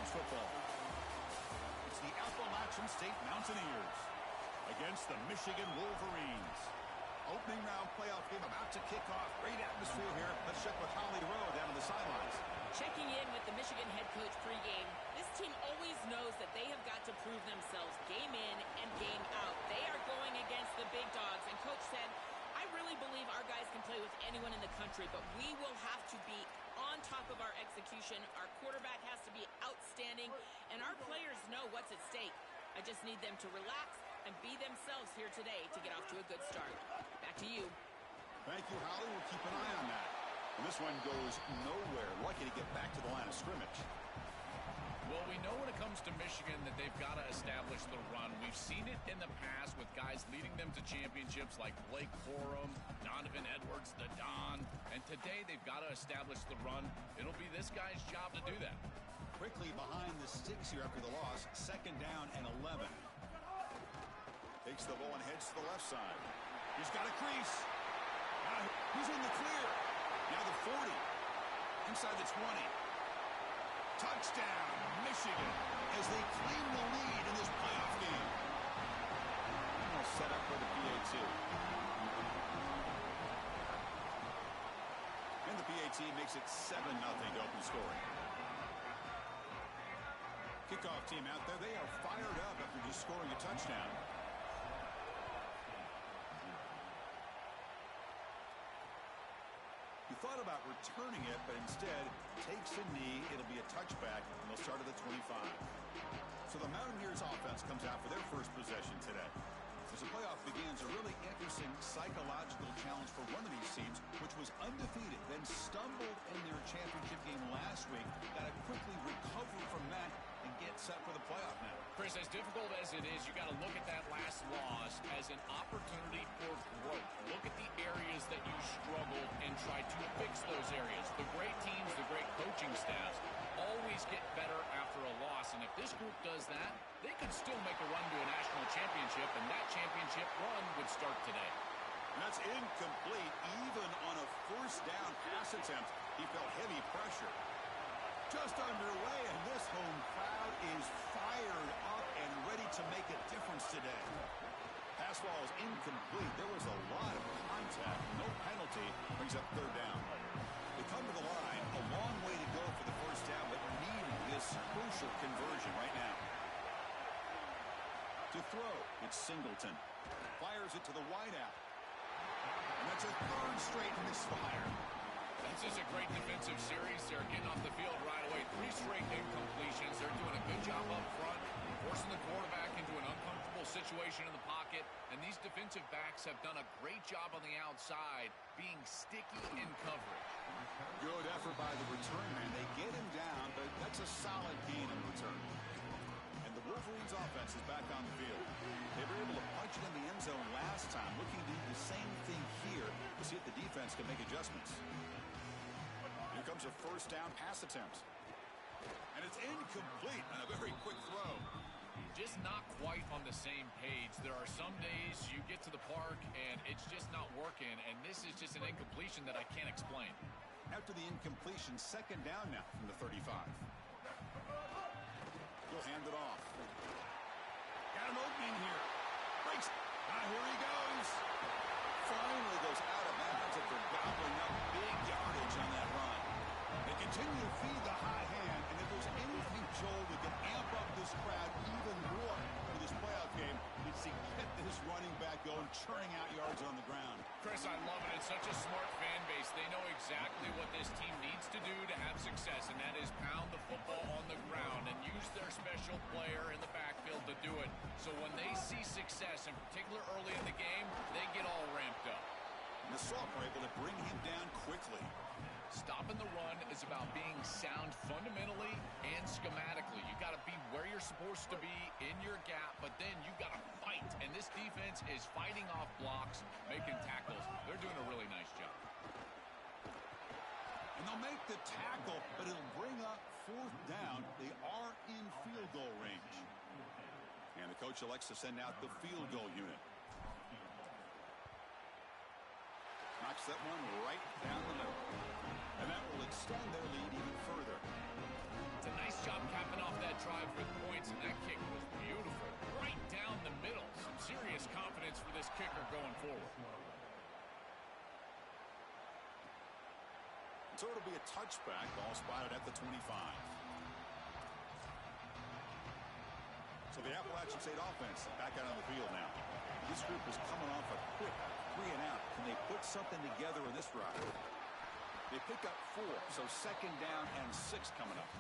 college football. It's the Appalachian State Mountaineers against the Michigan Wolverines. Opening round playoff game about to kick off. Great atmosphere here. Let's check with Holly Rowe down on the sidelines. Checking in with the Michigan head coach pregame. This team always knows that they have got to prove themselves game in and game out. They are going against the big dogs. And coach said, I really believe our guys can play with anyone in the country, but we will have to be on top of our execution. Our quarterback has to be outstanding, and our players know what's at stake. I just need them to relax and be themselves here today to get off to a good start. Back to you. Thank you, Holly. We'll keep an eye on that. And this one goes nowhere. Lucky to get back to the line of scrimmage. Well, we know when it comes to Michigan that they've got to establish the run. We've seen it in the past with guys leading them to championships like Blake Corum, Donovan Edwards, the Don. And today they've got to establish the run. It'll be this guy's job to do that. Quickly behind the sticks here after the loss. 2nd down and 11. Takes the ball and heads to the left side. He's got a crease. Now he's in the clear. Now the 40. Inside the 20. Touchdown, Michigan, as they claim the lead in this playoff game. And they'll set up for the PAT. And the PAT makes it 7-0 to open scoring. Kickoff team out there. They are fired up after just scoring a touchdown. He thought about returning it, but instead takes a knee. It'll be a touchback, and they'll start at the 25. So the Mountaineers offense comes out for their first possession today. As the playoff begins, a really interesting psychological challenge for one of these teams, which was undefeated, then stumbled in their championship game last week. Got to quickly recover from that and get set for the playoff now. Chris, as difficult as it is, you got to look at that last loss as an opportunity for growth. Look at the areas that you struggled and try to fix those areas. The great teams, the great coaching staffs always get better after a loss. And if this group does that, they could still make a run to a national championship, and that championship run would start today. And that's incomplete. Even on a first down pass attempt, he felt heavy pressure. Just underway, and this home crowd is fired up and ready to make a difference today. Pass ball is incomplete. There was a lot of contact. No penalty. Brings up 3rd down. They come to the line. A long way to go for the first down, but need this crucial conversion right now. To throw, it's Singleton. Fires it to the wideout. And that's a 3rd straight misfire. This is a great defensive series. They're getting off the field right away. 3 straight incompletions. They're doing a good job up front, forcing the quarterback into an uncomfortable situation in the pocket. And these defensive backs have done a great job on the outside, being sticky in coverage. Good effort by the return man. They get him down, but that's a solid gain in return. And the Wolverines offense is back on the field. They were able to punch it in the end zone last time, looking to do the same thing here to see if the defense can make adjustments. Here comes a first down pass attempt. And it's incomplete on a very quick throw. Just not quite on the same page. There are some days you get to the park and it's just not working, and this is just an incompletion that I can't explain. After the incompletion, 2nd down now from the 35. He'll hand it off. Got an opening here. Breaks. Here he goes. Finally goes out of bounds after gobbling up big yardage on that run. They continue to feed the high hand, and if there's anything, Joel, that can amp up this crowd even more for this playoff game, it's to get this running back going, churning out yards on the ground. Chris, I love it. It's such a smart fan base. They know exactly what this team needs to do to have success, and that is pound the football on the ground and use their special player in the backfield to do it. So when they see success, in particular early in the game, they get all ramped up. And the Salt were able to bring him down quickly. Stopping the run is about being sound fundamentally and schematically. You got to be where you're supposed to be in your gap, but then you got to fight. And this defense is fighting off blocks, making tackles. They're doing a really nice job. And they'll make the tackle, but it'll bring up 4th down. They are in field goal range. And the coach elects to send out the field goal unit. Knocks that one right down the middle. And that will extend their lead even further. It's a nice job capping off that So it'll be a touchback. Ball spotted at the 25. So the Appalachian State offense back out on the field now. This group is coming off a quick 3-and-out. Can they put something together in this drive? They pick up 4, so 2nd down and 6 coming up.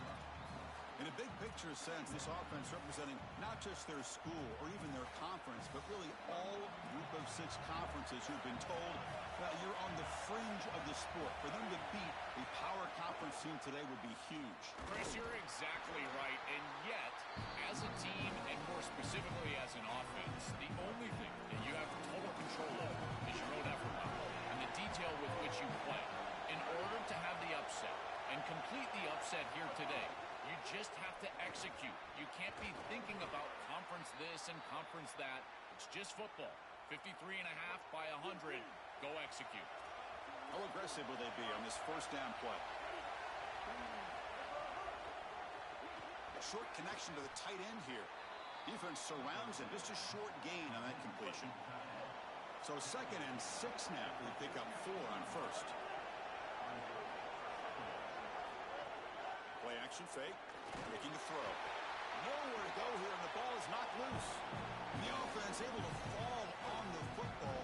In a big picture sense, this offense representing not just their school or even their conference, but really all group of 6 conferences who've been told that you're on the fringe of the sport. For them to beat a power conference team today would be huge. Chris, you're exactly right. And yet, as a team, and more specifically as an offense, the only thing that you have total control over is your own effort level and the detail with which you play. In order to have the upset and complete the upset here today, you just have to execute. You can't be thinking about conference this and conference that. It's just football. 53.5 by 100. Go execute. How aggressive will they be on this 1st down play? A short connection to the tight end here. Defense surrounds him. Just a short gain on that completion. So 2nd and 6 now. They pick up 4 on 1st. Play action fake. Making the throw. Nowhere to go here, and the ball is knocked loose. The offense able to fall on the football.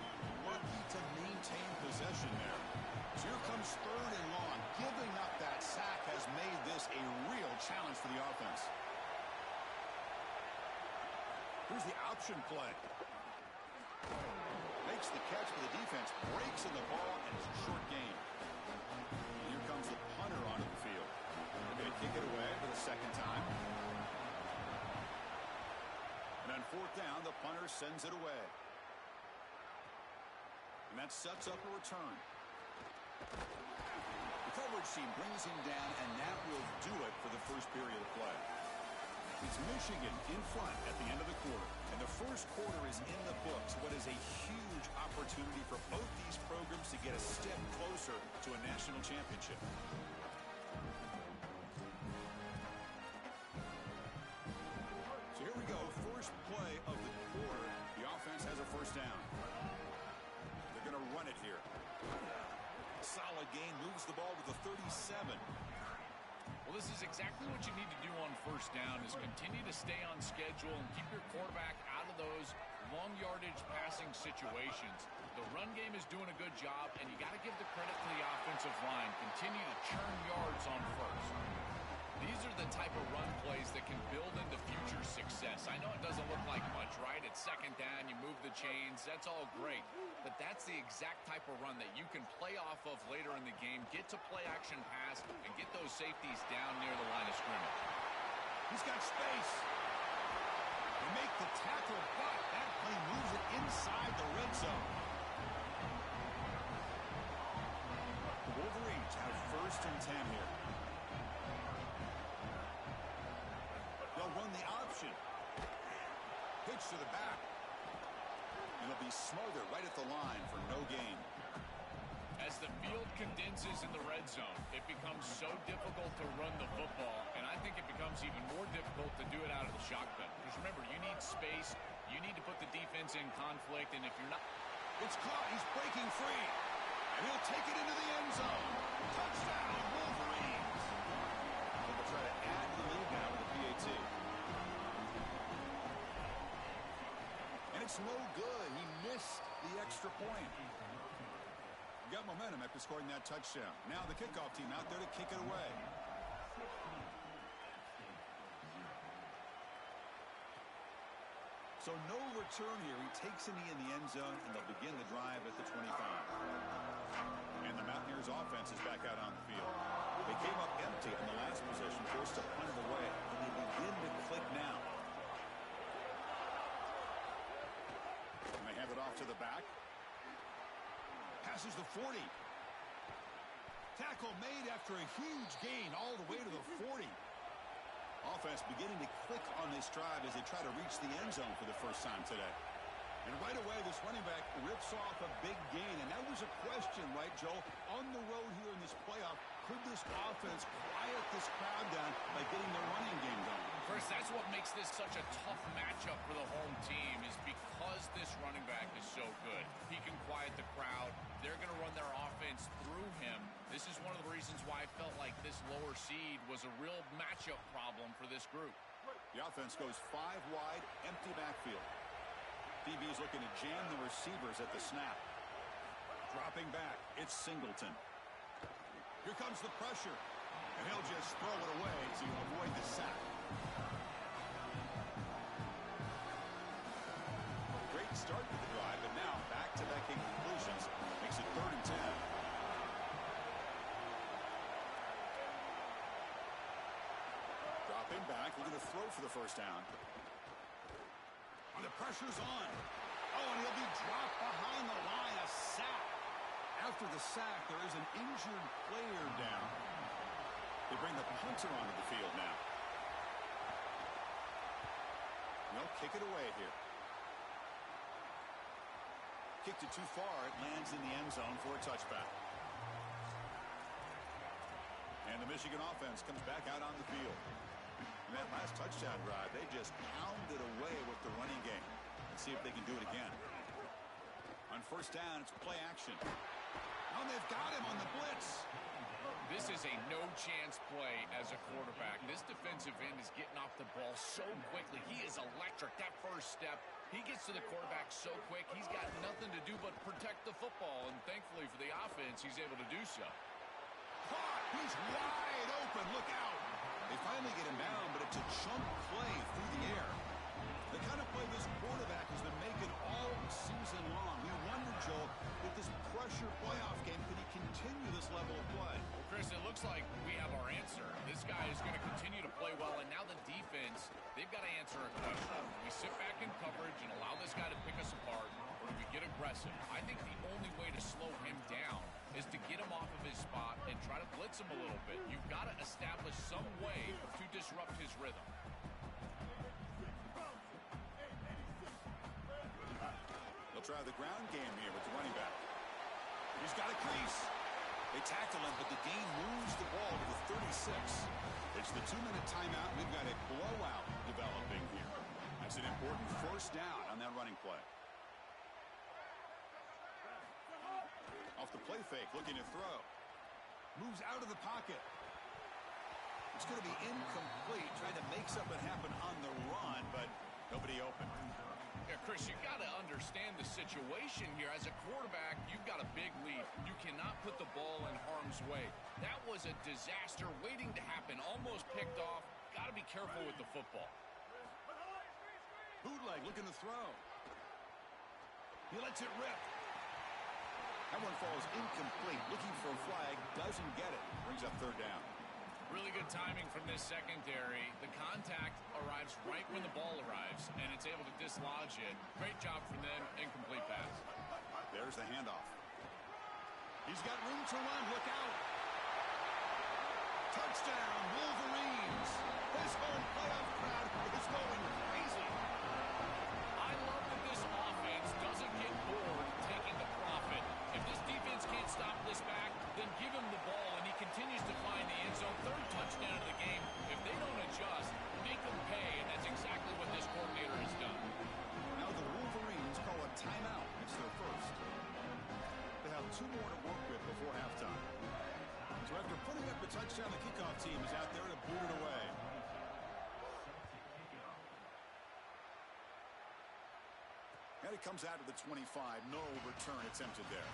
Lucky to maintain possession there. So here comes 3rd and long. Giving up that sack has made this a real challenge for the offense. Here's the option play. Makes the catch, but the defense breaks in the ball, and it's a short gain. And here comes the punter onto the field. They're going to kick it away for the 2nd time. And on 4th down, the punter sends it away. And that sets up a return. The coverage team brings him down, and that will do it for the first period of play. It's Michigan in front at the end of the quarter. And the first quarter is in the books. What is a huge opportunity for both these programs to get a step closer to a national championship. So here we go. First play of the quarter. The offense has a 1st down. They're going to run it here. Solid gain. Moves the ball to the 37. Well, this is exactly what you need to do on 1st down is continue to stay on schedule and keep your quarterback out of those long yardage passing situations. The run game is doing a good job, and you got to give the credit to the offensive line. Continue to churn yards on 1st. These are the type of run plays that can build into future success. I know it doesn't look like much, right? It's 2nd down, you move the chains, that's all great. But that's the exact type of run that you can play off of later in the game, get to play action pass, and get those safeties down near the line of scrimmage. He's got space. They make the tackle, but that play moves it inside the red zone. The Wolverines have 1st and 10 here. They'll run the option. Pitch to the back. And it'll be smothered right at the line for no gain. As the field condenses in the red zone, it becomes so difficult to run the football, and I think it becomes even more difficult to do it out of the shotgun. Because remember, you need space, you need to put the defense in conflict, and if you're not... It's caught, he's breaking free, and he'll take it into the end zone. Touchdown, Wolverines! They'll try to add the lead now with the PAT. And it's no good, he missed the extra point. Got momentum after scoring that touchdown. Now the kickoff team out there to kick it away. So no return here. He takes a knee in the end zone, and they'll begin the drive at the 25. And the Mountaineers offense is back out on the field. They came up empty on the last possession, forced to punt it away, and they begin to click now. And they hand it off to the back. Passes the 40. Tackle made after a huge gain all the way to the 40. Offense beginning to click on this drive as they try to reach the end zone for the first time today. And right away, this running back rips off a big gain. And that was a question, right, Joel? On the road here in this playoff, could this offense quiet this crowd down by getting their running game going? First, that's what makes this such a tough matchup for the home team is because this running back is so good. He can quiet the crowd. They're going to run their offense through him. This is one of the reasons why I felt like this lower seed was a real matchup problem for this group. The offense goes 5 wide, empty backfield. DB's looking to jam the receivers at the snap. Dropping back, it's Singleton. Here comes the pressure. And he'll just throw it away to avoid the sack. Great start to the drive, but now back-to-back conclusions. Makes it 3rd and 10. Dropping back, looking to throw for the first down. And the pressure's on. Oh, and he'll be dropped behind the line. A sack. After the sack, there is an injured player down. They bring the punter onto the field now. They'll kick it away here. Kicked it too far. It lands in the end zone for a touchback. And the Michigan offense comes back out on the field. In that last touchdown drive, they just pounded away with the running game. Let's see if they can do it again. On first down, it's play action. Oh, they've got him on the blitz. This is a no-chance play as a quarterback. This defensive end is getting off the ball so quickly. He is electric. That first step, he gets to the quarterback so quick, he's got nothing to do but protect the football. And thankfully for the offense, he's able to do so. Caught. He's wide open. Look out. They finally get him down, but it's a chunk play through the air. The kind of play this quarterback has been making all season long. We wonder, Joel, with this pressure playoff game, can he continue this level of play? Well, Chris, it looks like we have our answer. This guy is going to continue to play well, and now the defense, they've got to answer a question. Do we sit back in coverage and allow this guy to pick us apart, or do we get aggressive? I think the only way to slow him down is to get him off of his spot and try to blitz him a little bit. You've got to establish some way to disrupt his rhythm. They'll try the ground game here with the running back. He's got a crease. They tackle him, but the gain moves the ball to the 36. It's the 2-minute timeout. We've got a blowout developing here. That's an important first down on that running play. Off the play fake, looking to throw. Moves out of the pocket. It's going to be incomplete, trying to make something happen on the run, but nobody open. Yeah, Chris, you got to understand the situation here. As a quarterback, you've got a big lead. You cannot put the ball in harm's way. That was a disaster waiting to happen. Almost picked off. Got to be careful with the football. Bootleg looking to throw. He lets it rip. That one falls incomplete. Looking for a flag. Doesn't get it. Brings up third down. Really good timing from this secondary. The contact arrives right when the ball arrives, and it's able to dislodge it. Great job from them. Incomplete pass. There's the handoff. He's got room to run. Look out. Touchdown, Wolverines. This home playoff crowd is going crazy. I love that this offense doesn't get bored taking the profit. If this defense can't stop this back, then give him the ball, and he continues to find the end zone. Third touchdown of the game. If they don't adjust, make them pay, and that's exactly what this coordinator has done. Now the Wolverines call a timeout. It's their first. They have 2 more to work with before halftime. So after putting up the touchdown, the kickoff team is out there to boot it away. And it comes out to the 25. No return attempted there.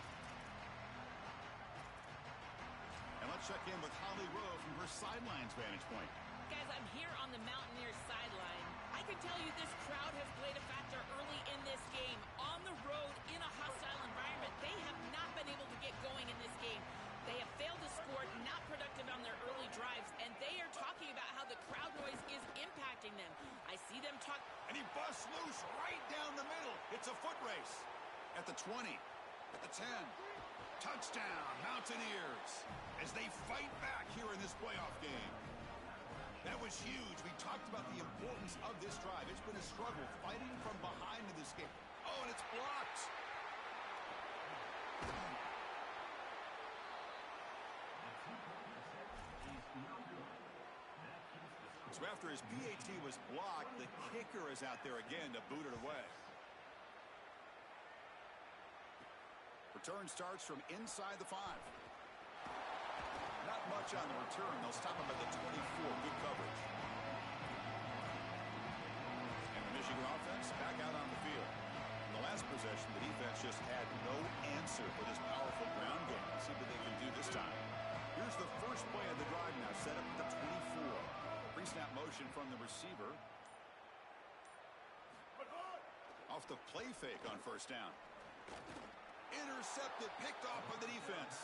And let's check in with Holly Rowe from her sidelines vantage point. Guys, I'm here on the Mountaineers sideline. I can tell you this crowd has played a factor early in this game. On the road, in a hostile environment, they have not been able to get going in this game. They have failed to score, not productive on their early drives, and they are talking about how the crowd noise is impacting them. I see them talk. And he busts loose right down the middle. It's a foot race. At the 20, at the 10. Touchdown, Mountaineers, as they fight back here in this playoff game. That was huge. We talked about the importance of this drive. It's been a struggle fighting from behind in this game. Oh, and it's blocked. So after his PAT was blocked, the kicker is out there again to boot it away. Return starts from inside the 5. Not much on the return. They'll stop him at the 24. Good coverage. And the Michigan offense back out on the field. In the last possession, the defense just had no answer for this powerful ground game. Let's see what they can do this time. Here's the first play of the drive now, set up at the 24. Pre-snap motion from the receiver. Off the play fake on first down. Intercepted, picked off by the defense.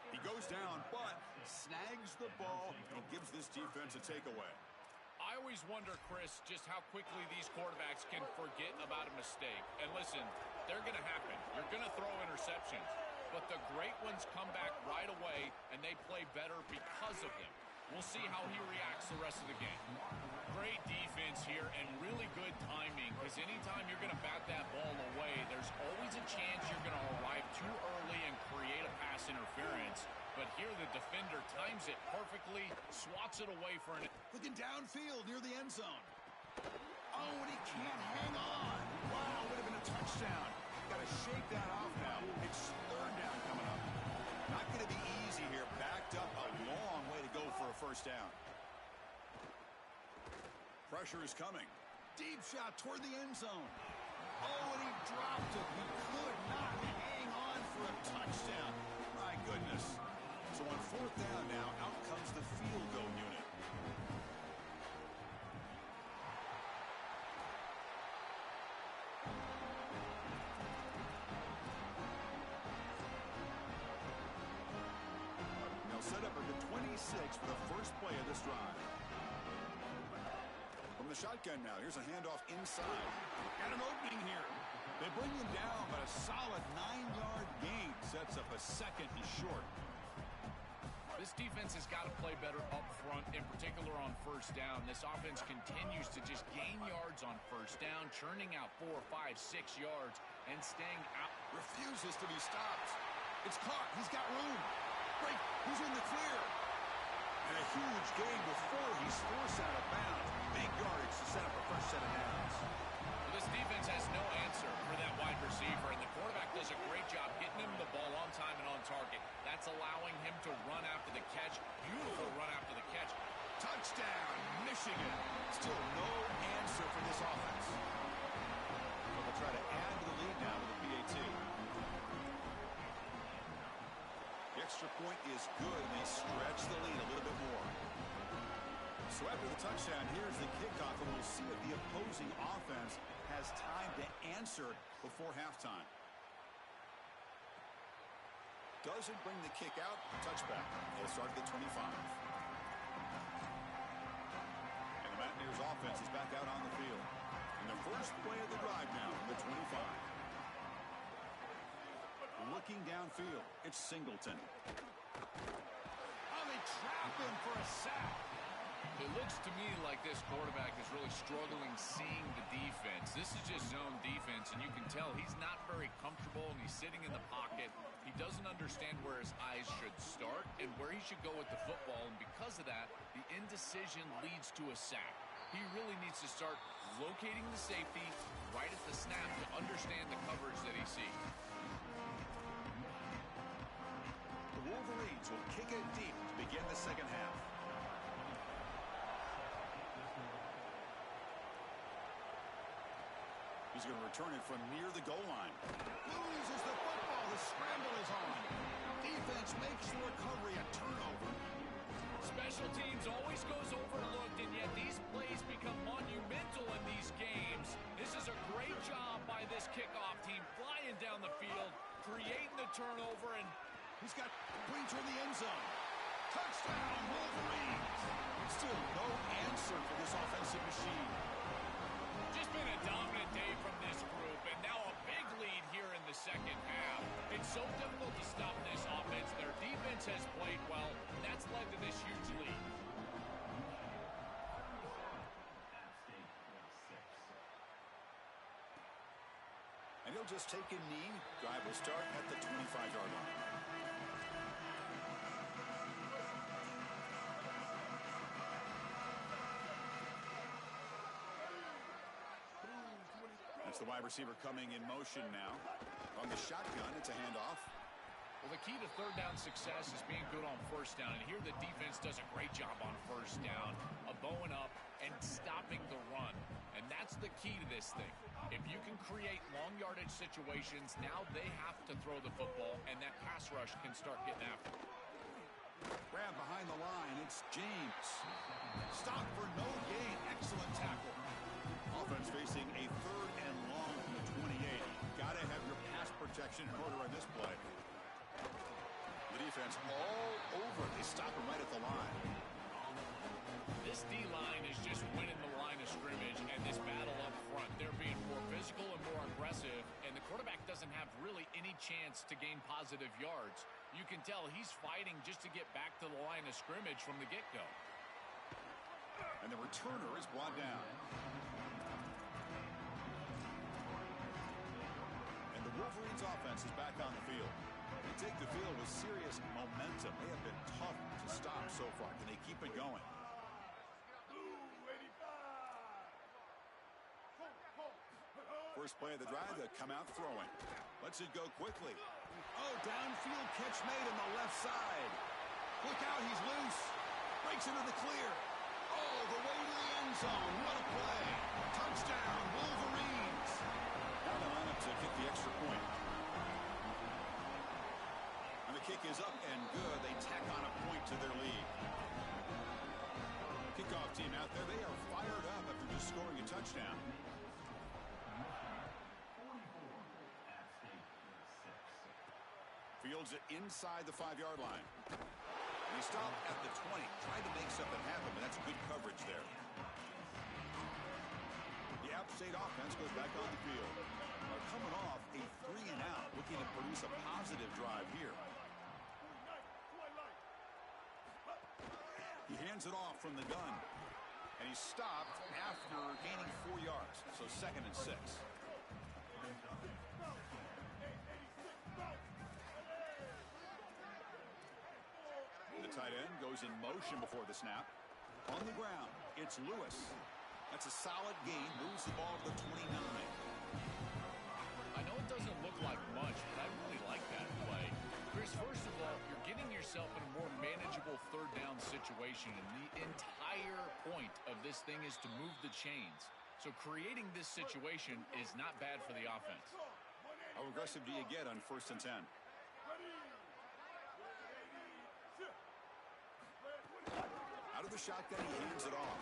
He goes down, but snags the ball and gives this defense a takeaway. I always wonder, Chris, just how quickly these quarterbacks can forget about a mistake. And listen, they're going to happen. You're going to throw interceptions. But the great ones come back right away, and they play better because of them. We'll see how he reacts the rest of the game. Great defense here and really good timing, because anytime you're going to bat that ball away, there's always a chance you're going to arrive too early and create a pass interference. But here the defender times it perfectly, swats it away for an... Looking downfield near the end zone. Oh, and he can't hang on. Wow, would have been a touchdown. Got to shake that off now. It's third down coming up. Not going to be easy here. Backed up a long way to go for a first down. Pressure is coming. Deep shot toward the end zone. Oh, and he dropped it. He could not hang on for a touchdown. My goodness. So on fourth down now, out comes the field goal unit. Now set up at the 26 for the first play of this drive. From the shotgun now, here's a handoff inside. Got an opening here. They bring him down, but a solid 9-yard gain sets up a second and short. This defense has got to play better up front, in particular on first down. This offense continues to just gain yards on first down, churning out 4, 5, 6 yards, and staying out. Refuses to be stopped. It's caught. He's got room. Break. He's in the clear. And a huge gain before he's forced out of bounds. Big yardage to set up a fresh set of downs. Well, this defense has no answer for that wide receiver, and the quarterback does a great job getting him the ball on time and on target. That's allowing him to run after the catch. Beautiful run after the catch. Touchdown, Michigan. Still no answer for this offense. So they'll try to add to the lead now with the PAT. The extra point is good, and they stretch the lead a little bit more. So after the touchdown, here's the kickoff, and we'll see if the opposing offense has time to answer before halftime. Doesn't bring the kick out. Touchback. They'll start at the 25. And the Mountaineers offense is back out on the field. And the first play of the drive now, the 25. Looking downfield, it's Singleton. Oh, they trap him for a sack. It looks to me like this quarterback is really struggling seeing the defense. This is just zone defense, and you can tell he's not very comfortable, and he's sitting in the pocket. He doesn't understand where his eyes should start and where he should go with the football, and because of that, the indecision leads to a sack. He really needs to start locating the safety right at the snap to understand the coverage that he sees. The Wolverines will kick it deep to begin the second half. He's going to return it from near the goal line. Loses the football. The scramble is on. Defense makes the recovery a turnover. Special teams always goes overlooked, and yet these plays become monumental in these games. This is a great job by this kickoff team, flying down the field, creating the turnover, and he's got bring toward the end zone. Touchdown, Wolverines. Still no answer for this offensive machine. Just been a dominant day from this group, and now a big lead here in the second half. It's so difficult to stop this offense. Their defense has played well, and that's led to this huge lead. And he'll just take a knee. Drive will start at the 25-yard line. Watch the wide receiver coming in motion now. On the shotgun, it's a handoff. Well, the key to third down success is being good on first down. And here the defense does a great job on first down of bowing up and stopping the run. And that's the key to this thing. If you can create long yardage situations, now they have to throw the football, and that pass rush can start getting after it. Grab behind the line. It's James. Stop for no gain. Excellent tackle. Offense facing a third and long from the 28. Got to have your pass protection in order on this play. The defense all over. They stop him right at the line. This D-line is just winning the line of scrimmage and this battle up front. They're being more physical and more aggressive, and the quarterback doesn't have really any chance to gain positive yards. You can tell he's fighting just to get back to the line of scrimmage from the get-go. And the returner is brought down. And the Wolverines offense is back on the field. They take the field with serious momentum. They have been tough to stop so far. Can they keep it going? First play of the drive, they come out throwing. Lets it go quickly. Oh, downfield catch made on the left side. Look out, he's loose. Breaks into the clear. Oh, the way to the end zone. What a play. Touchdown, Wolverines. Now the lineup to kick the extra point. And the kick is up and good. They tack on a point to their lead. Kickoff team out there, they are fired up after just scoring a touchdown. Fields it inside the 5-yard line. And he stopped at the 20, tried to make something happen, but that's good coverage there. The App State offense goes back on the field. They're coming off a 3-and-out, looking to produce a positive drive here. He hands it off from the gun. And he stopped after gaining 4 yards, so 2nd and 6. The tight end goes in motion before the snap. On the ground, it's Lewis. That's a solid gain. Moves the ball to the 29. I know it doesn't look like much, but I really like that play. Chris, first of all, you're getting yourself in a more manageable third down situation, and the entire point of this thing is to move the chains. So creating this situation is not bad for the offense. How aggressive do you get on 1st and 10? Out of the shotgun, he hands it off.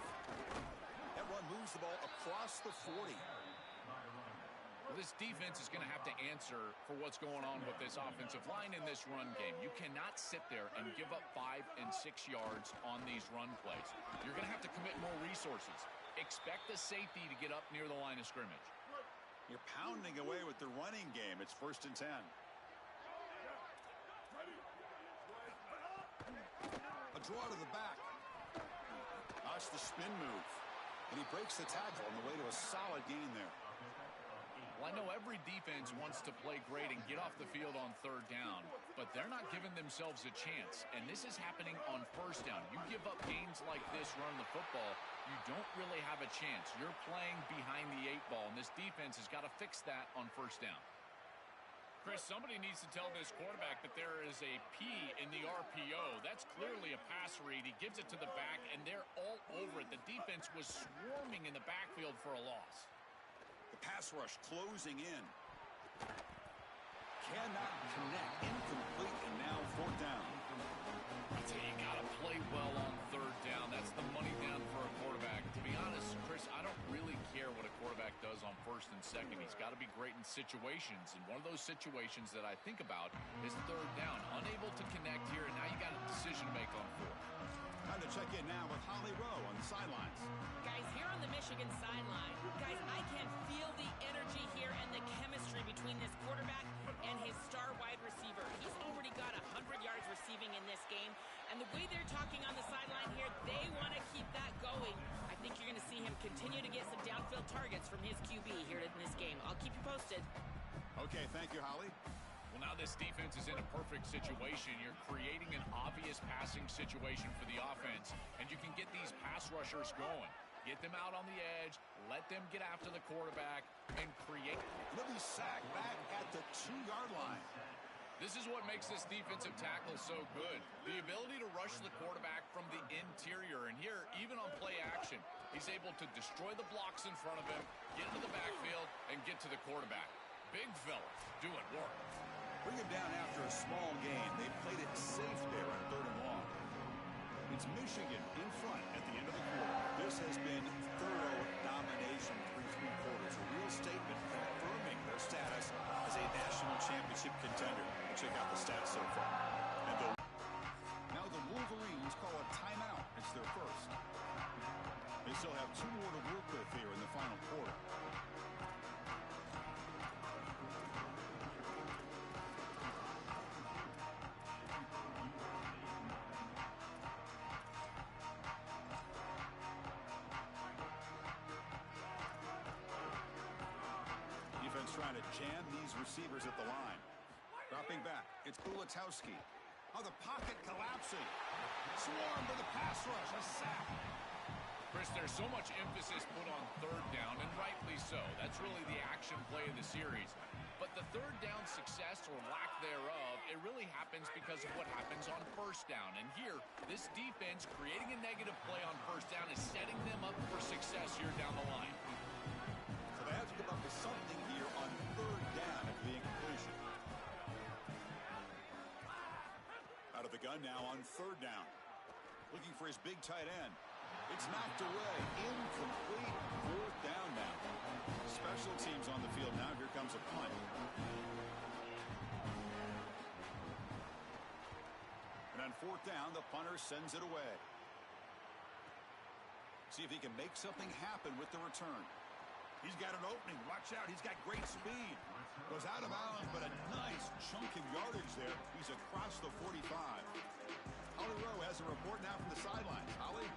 That run moves the ball across the 40. Well, this defense is going to have to answer for what's going on with this offensive line in this run game. You cannot sit there and give up 5 and 6 yards on these run plays. You're going to have to commit more resources. Expect the safety to get up near the line of scrimmage. You're pounding away with the running game. It's 1st and 10. A draw to the back. Watch the spin move. And he breaks the tackle on the way to a solid gain there. Well, I know every defense wants to play great and get off the field on 3rd down, but they're not giving themselves a chance, and this is happening on 1st down. You give up gains like this running the football, you don't really have a chance. You're playing behind the 8 ball, and this defense has got to fix that on 1st down. Chris, somebody needs to tell this quarterback that there is a P in the RPO. That's clearly a pass read. He gives it to the back, and they're all over it. The defense was swarming in the backfield for a loss. The pass rush closing in. Cannot connect. Incomplete, and now 4th down. I tell you, you got to play well on 3rd down. That's the money down for a quarterback. To be honest, Chris, I don't really care what a quarterback does on 1st and 2nd. He's got to be great in situations, and one of those situations that I think about is 3rd down. Unable to connect here, and now you got a decision to make on 4th. Time to check in now with Holly Rowe on the sidelines. Guys, here on the Michigan sideline, guys, I can feel the energy here and the chemistry between this quarterback and his star wide receiver. He's already got 100 yards receiving in this game, and the way they're talking on the sideline here, they want to keep that going. I think you're going to see him continue to get some downfield targets from his QB here in this game. I'll keep you posted. Okay, thank you, Holly. Well, now this defense is in a perfect situation. You're creating an obvious passing situation for the offense, and you can get these pass rushers going. Get them out on the edge, let them get after the quarterback, and create. He'll be sacked back at the 2-yard line. This is what makes this defensive tackle so good. The ability to rush the quarterback from the interior. And here, even on play action, he's able to destroy the blocks in front of him, get into the backfield, and get to the quarterback. Big fella doing work. Bring him down after a small gain. They played it safe there on 3rd and long. It's Michigan in front at the end of the quarter. This has been thorough domination through 3 quarters. A real statement confirming their status as a national championship contender. Check out the stats so far. Now the Wolverines call a timeout. It's their first. They still have 2 more to work with here in the final quarter. Defense trying to jam these receivers at the line. Dropping back, it's Bulatowski. Oh, the pocket collapsing. Swarm for the pass rush, a sack. Chris, there's so much emphasis put on 3rd down, and rightly so. That's really the action play of the series. But the 3rd down success or lack thereof, it really happens because of what happens on 1st down. And here, this defense creating a negative play on 1st down is setting them up for success here down the line. So they have to come up with something here on 3rd down after the incompletion. Out of the gun now on 3rd down. Looking for his big tight end. It's knocked away. Incomplete. 4th down now. Special teams on the field now. Here comes a punt. And on 4th down, the punter sends it away. See if he can make something happen with the return. He's got an opening. Watch out. He's got great speed. Goes out of bounds, but a nice chunk of yardage there. He's across the 45. Holly Rowe has a report now from the sidelines. Holly?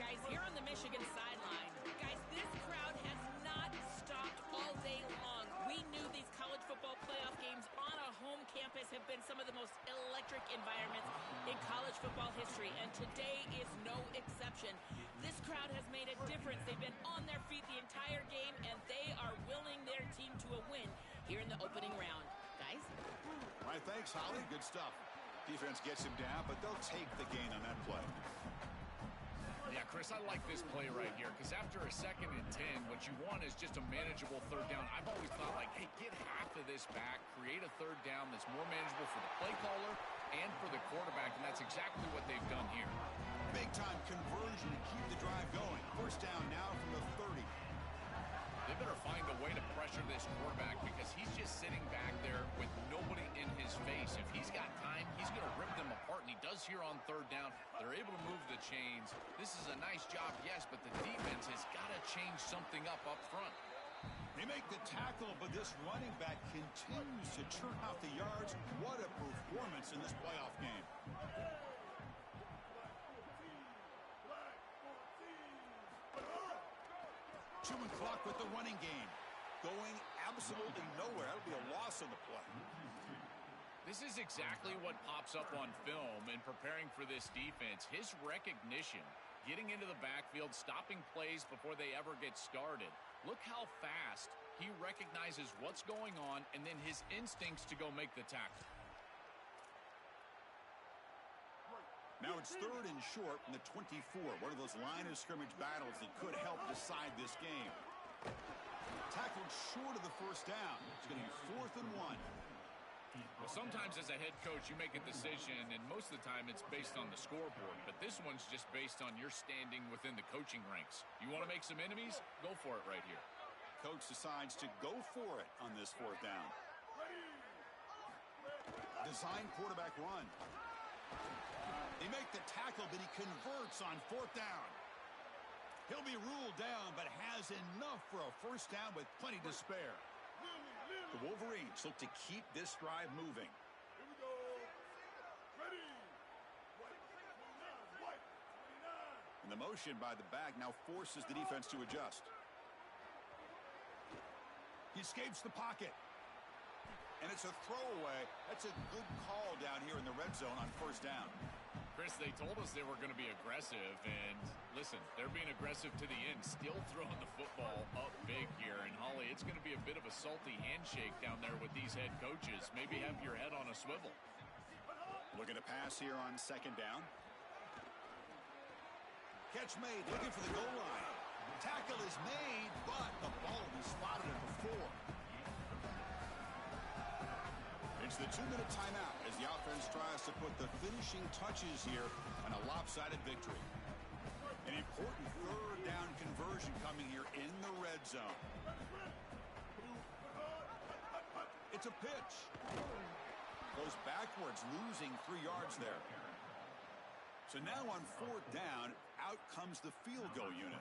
Guys, here on the Michigan sideline, guys, this crowd has not stopped all day long. We knew these college football playoff games on a home campus have been some of the most electric environments in college football history, and today is no exception. This crowd has made a difference. They've been on their feet the entire game, and they are willing their team to a win here in the opening round. Guys? All right, thanks, Holly. Good stuff. Defense gets him down, but they'll take the gain on that play. Yeah, Chris, I like this play right here because after a 2nd and 10, what you want is just a manageable 3rd down. I've always thought, like, hey, get half of this back, create a 3rd down that's more manageable for the play caller and for the quarterback, and that's exactly what they've done here. Big-time conversion to keep the drive going. 1st down now from the 30. They better find a way to pressure this quarterback because he's just sitting back there with nobody in his face. If he's got time, he's going to rip them apart, and he does here on 3rd down. They're able to move the chains. This is a nice job, yes, but the defense has got to change something up front. They make the tackle, but this running back continues to churn out the yards. What a performance in this playoff game. Chewing clock with the running game. Going absolutely nowhere. That'll be a loss on the play. This is exactly what pops up on film in preparing for this defense. His recognition, getting into the backfield, stopping plays before they ever get started. Look how fast he recognizes what's going on and then his instincts to go make the tackle. Now it's 3rd and short from the 24. One of those line of scrimmage battles that could help decide this game. Tackled short of the 1st down. It's going to be 4th and 1. Well, sometimes as a head coach, you make a decision, and most of the time it's based on the scoreboard. But this one's just based on your standing within the coaching ranks. You want to make some enemies? Go for it right here. Coach decides to go for it on this 4th down. Design quarterback run. They make the tackle, but he converts on 4th down. He'll be ruled down, but has enough for a 1st down with plenty to spare. The Wolverines look to keep this drive moving. Here we go. Ready. White. And the motion by the back now forces the defense to adjust. He escapes the pocket. And it's a throwaway. That's a good call down here in the red zone on 1st down. Chris, they told us they were going to be aggressive, and listen, they're being aggressive to the end, still throwing the football up big here. And, Holly, it's going to be a bit of a salty handshake down there with these head coaches. Maybe have your head on a swivel. Looking to pass here on second down. Catch made, looking for the goal line. Tackle is made, but the ball will be spotted it before. It's the 2-minute timeout as the offense tries to put the finishing touches here on a lopsided victory. An important third down conversion coming here in the red zone. It's a pitch. Goes backwards, losing 3 yards there. So now on fourth down, out comes the field goal unit.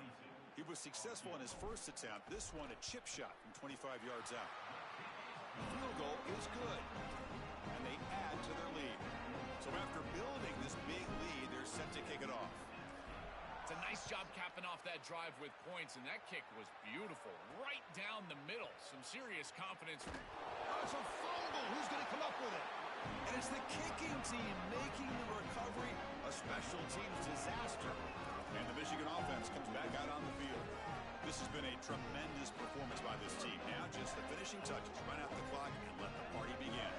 He was successful in his first attempt. This one, a chip shot from 25 yards out. Field goal is good, and they add to their lead. So after building this big lead, they're set to kick it off. It's a nice job capping off that drive with points, and that kick was beautiful. Right down the middle. Some serious confidence. Oh, it's a fumble. Who's going to come up with it? And it's the kicking team making the recovery a special teams disaster. And the Michigan offense comes back out on the field. This has been a tremendous performance by this team. Now just the finishing touches. Run out the clock and let the party begin.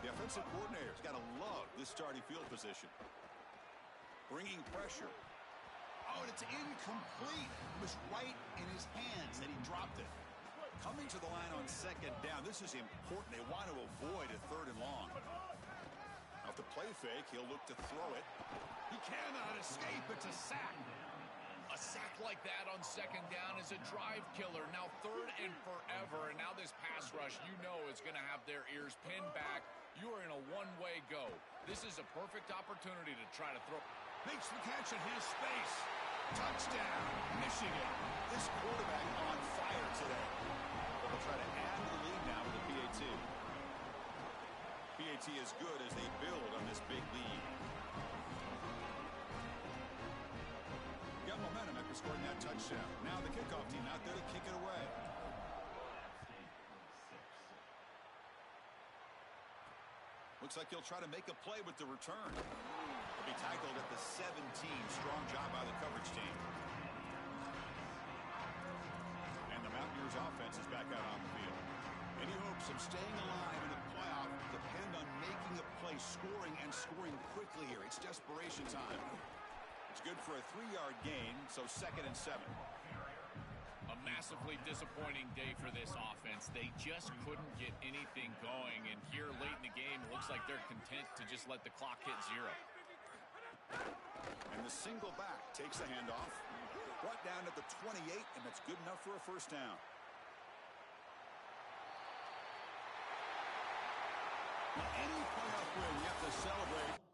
The offensive coordinator's got to love this starting field position. Bringing pressure. Oh, and it's incomplete. It was right in his hands that he dropped it. Coming to the line on second down. This is important. They want to avoid a third and long. Off the play fake, he'll look to throw it. He cannot escape. It's a sack. A sack like that on second down is a drive killer. Now third and forever, and now this pass rush, you know, is going to have their ears pinned back. You are in a one-way go. This is a perfect opportunity to try to throw. Makes the catch and has space. Touchdown, Michigan. This quarterback on fire today. They'll try to add to the lead now with a PAT. PAT is good as they build on this big lead. Got momentum after scoring that touchdown. Now the kickoff team out there to kick it away. Looks like he'll try to make a play with the return. He'll be tackled at the 17. Strong job by the coverage team. And the Mountaineers offense is back out on the field. Any hopes of staying alive in the playoff depend on making a play, scoring, and scoring quickly here. It's desperation time. It's good for a 3-yard gain, so 2nd and 7. A massively disappointing day for this offense. They just couldn't get anything going, and here late in the game, it looks like they're content to just let the clock hit 0. And the single back takes the handoff. Brought down at the 28, and that's good enough for a first down. Any playoff win, you have to celebrate.